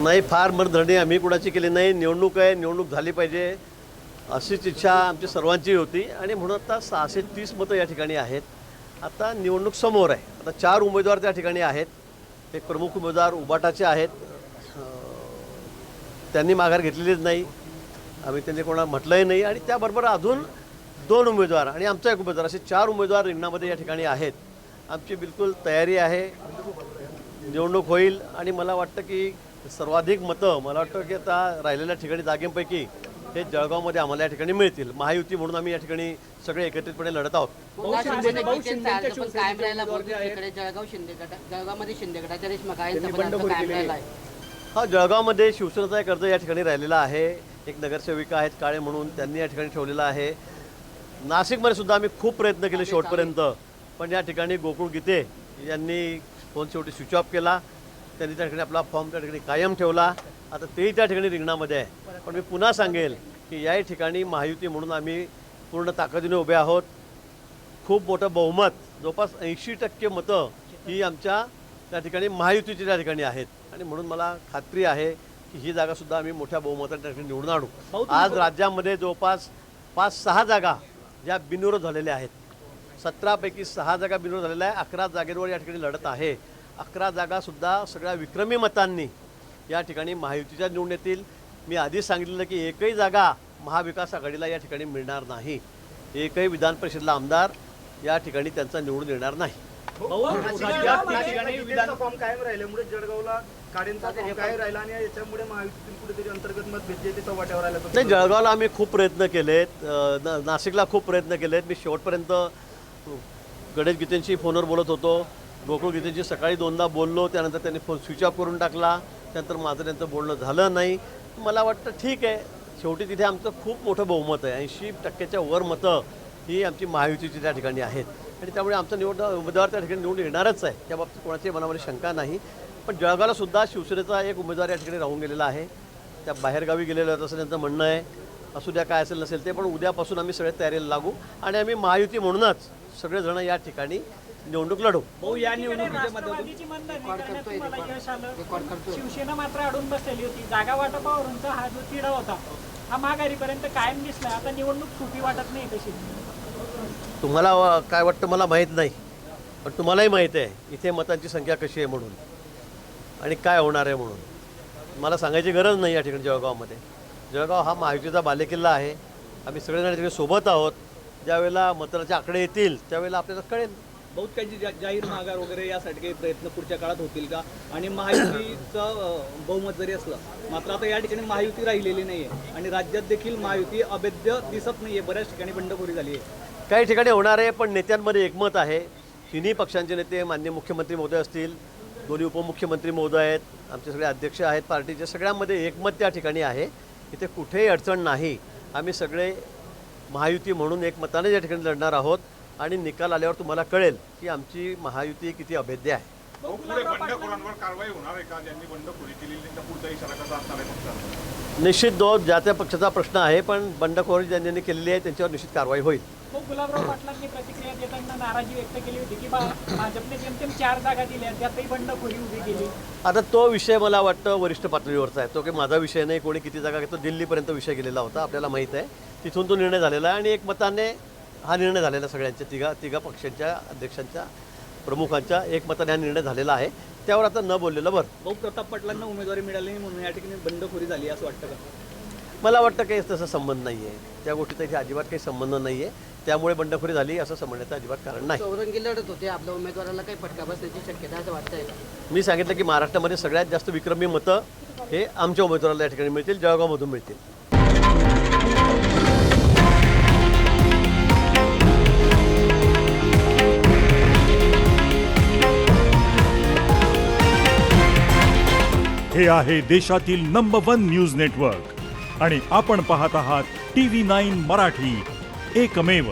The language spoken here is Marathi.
नाही, फार मनधरणी आम्ही कुणाची केली नाही. निवडणूक आहे, निवडणूक झाली पाहिजे अशीच इच्छा आमची सर्वांची होती आणि म्हणून आता 630 मतं या ठिकाणी आहेत. आता निवडणूक समोर आहे. आता 4 उमेदवार त्या ठिकाणी आहेत. एक प्रमुख उमेदवार उबाटाचे आहेत. त्यांनी माघार घेतलेलीच नाही, आम्ही त्यांनी कोणाला म्हटलंही नाही. आणि त्याबरोबर अजून 2 उमेदवार आणि आमचा एक उमेदवार, असे 4 उमेदवार रिंगणामध्ये या ठिकाणी आहेत. आमची बिलकुल तयारी आहे. निवडणूक होईल आणि मला वाटतं की सर्वाधिक मतं मला वाटतं की आता राहिलेल्या ठिकाणी जागेपैकी हे जळगावमध्ये आम्हाला या ठिकाणी मिळतील. महायुती म्हणून आम्ही या ठिकाणी सगळे एकत्रितपणे लढत आहोत. हा, जळगावमध्ये शिवसेनेचा एक अर्ज या ठिकाणी राहिलेला आहे. एक नगरसेविका आहेत काळे म्हणून, त्यांनी या ठिकाणी ठेवलेला आहे. नाशिकमध्ये सुद्धा आम्ही खूप प्रयत्न केले शेवटपर्यंत, पण या ठिकाणी गोकुळ गीते यांनी फोन शेवटी स्विच ऑफ केला. त्यांनी त्या ठिकाणी आपला फॉर्म त्या ठिकाणी कायम ठेवला. आता तेही त्या ठिकाणी रिंगणामध्ये आहे. पण मी पुन्हा सांगेल की या ठिकाणी महायुती म्हणून आम्ही पूर्ण ताकदीने उभे आहोत. खूप मोठं बहुमत, जवळपास 80% मतं ही आमच्या त्या ठिकाणी महायुतीची त्या ठिकाणी आहेत. आणि म्हणून मला खात्री आहे की ही जागासुद्धा आम्ही मोठ्या बहुमताने त्या ठिकाणी निवडून आणू. आज राज्यामध्ये जवळपास 5-6 जागा ज्या बिनविरोध झालेल्या आहेत. 17 पैकी 6 जागा बिनविरोध झालेल्या आहे. 11 जागेवर या ठिकाणी लढत आहे. 11 जागासुद्धा सगळ्या विक्रमी मतांनी या ठिकाणी महायुतीच्या निवडून येतील. मी आधीच सांगितलेलं की एकही जागा महाविकास आघाडीला या ठिकाणी मिळणार नाही. एकही विधान परिषदेला आमदार या ठिकाणी त्यांचा निवडून येणार नाही. फॉर्म कायम राहिल्यामुळे जळगावला काढेंचा फॉर्म कायम राहिला आणि याच्यामुळे महायुतीतील कुठेतरी अंतर्गत मतभेद जे ते चव्हाट्यावर आलं. नाही, जळगावला आम्ही खूप प्रयत्न केलेत, नाशिकला खूप प्रयत्न केलेत. मी शेवटपर्यंत गणेश गीतेंशी फोनवर बोलत होतो. गोकुळ गीतेंशी सकाळी 2दा बोललो, त्यानंतर त्यांनी फोन स्विच ऑफ करून टाकला. त्यानंतर माझं त्यांचं बोलणं झालं नाही. मला वाटतं ठीक आहे, शेवटी तिथे आमचं खूप मोठं बहुमत आहे. 80%च्या वर मतं ही आमची महायुतीची त्या ठिकाणी आहेत. आणि त्यामुळे आमचा उमेदवार त्या ठिकाणी निवडून येणारच आहे. त्या बाबतीत कोणाच्याही मनामध्ये शंका नाही. पण जळगावला सुद्धा शिवसेनेचा एक उमेदवार या ठिकाणी राहून गेलेला आहे. त्या बाहेरगावी गेलेलं असं त्यांचं म्हणणं आहे. असू द्या, काय असेल नसेल ते, पण उद्यापासून आम्ही सगळे तयारीला लागू आणि आम्ही महायुती म्हणूनच सगळेजण या ठिकाणी निवडणूक लढू. या निवडणुकीच्या माध्यमातून शिवसेना मात्र अडून बसलेली होती. जागा वाटपावरूनचा हा जो तिढा होता हा माघारीपर्यंत कायम दिसला. आता निवडणूक सोपी वाटत नाही तशी. तुम्हाला काय वाटतं मला माहीत नाही, पण तुम्हालाही माहीत आहे इथे मतांची संख्या कशी आहे म्हणून आणि काय होणार आहे म्हणून. मला सांगायची गरज नाही. या ठिकाणी जळगावमध्ये जळगाव हा महायुतीचा बालेकिल्ला आहे. आम्ही सगळेजण तिकडे सोबत आहोत. ज्यावेळेला मतदानाचे आकडे येतील त्यावेळेला आपल्याला कळेल. बहुत काही जाहीर माघार वगैरे यासाठी काही प्रयत्न पुढच्या काळात होतील का? आणि महायुतीचं बहुमत जरी असलं मात्र आता या ठिकाणी महायुती राहिलेली नाही आहे आणि राज्यात देखील महायुती अभेद्य दिसत नाही आहे. बऱ्याच ठिकाणी बंडखोरी झाली आहे. काही ठिकाणी होणार आहे, पण नेत्यांमध्ये एकमत आहे. तिन्ही पक्षांचे नेते, माननीय मुख्यमंत्री महोदय असतील, दोन्ही उपमुख्यमंत्री महोदय आहेत, आमचे सगळे अध्यक्ष आहेत पार्टीचे, सगळ्यांमध्ये एकमत त्या ठिकाणी आहे. इथे कुठेही अडचण नाही. आम्ही सगळे महायुती म्हणून एकमताने या ठिकाणी लढणार आहोत आणि निकाल आल्यावर तुम्हाला कळेल की आमची महायुती किती अभेद्य आहे. निश्चित ज्या त्या पक्षाचा प्रश्न आहे, पण बंडखोरी ज्यांनी केलेली आहे त्यांच्यावर निश्चित कारवाई होईल. गुलाबराव पाटलांनी प्रतिक्रिया देताना नाराजी व्यक्त केली होती की भाजपने जेमतेम 4 जागा दिल्या, त्यातही बंडखोरी उभी केली. आता तो विषय मला वाटतं वरिष्ठ पातळीवरचा आहे. तो काही माझा विषय नाही. कोणी किती जागा घेतो दिल्लीपर्यंत विषय गेलेला होता, आपल्याला माहीत आहे. तिथून तो निर्णय झालेला आहे आणि एकमताने हा निर्णय झालेला सगळ्यांच्या तिघा पक्षांच्या अध्यक्षांच्या प्रमुखांच्या एकमताने हा निर्णय झालेला आहे. त्यावर आता न बोललेलं बरं. भाऊ प्रताप पाटलांना उमेदवारी मिळाली नाही म्हणून या ठिकाणी बंडखोरी झाली असं वाटतं का? मला वाटतं काही तसा संबंध नाही आहे. त्या गोष्टीचा इथे अजिबात काही संबंध नाही आहे. त्यामुळे बंडखोरी झाली असं समजण्याचं अजिबात कारण नाही. चौरंगी लढत होते, आपल्या उमेदवाराला काही फटका बसण्याची शक्यता असं वाटतंय का? मी सांगितलं की महाराष्ट्रामध्ये सगळ्यात जास्त विक्रमी मतं हे आमच्या उमेदवाराला या ठिकाणी मिळतील, जळगावमधून मिळतील. हे आहे देशातील नंबर 1 न्यूज नेटवर्क आणि आपण पाहत आहात TV9 मराठी, एकमेव.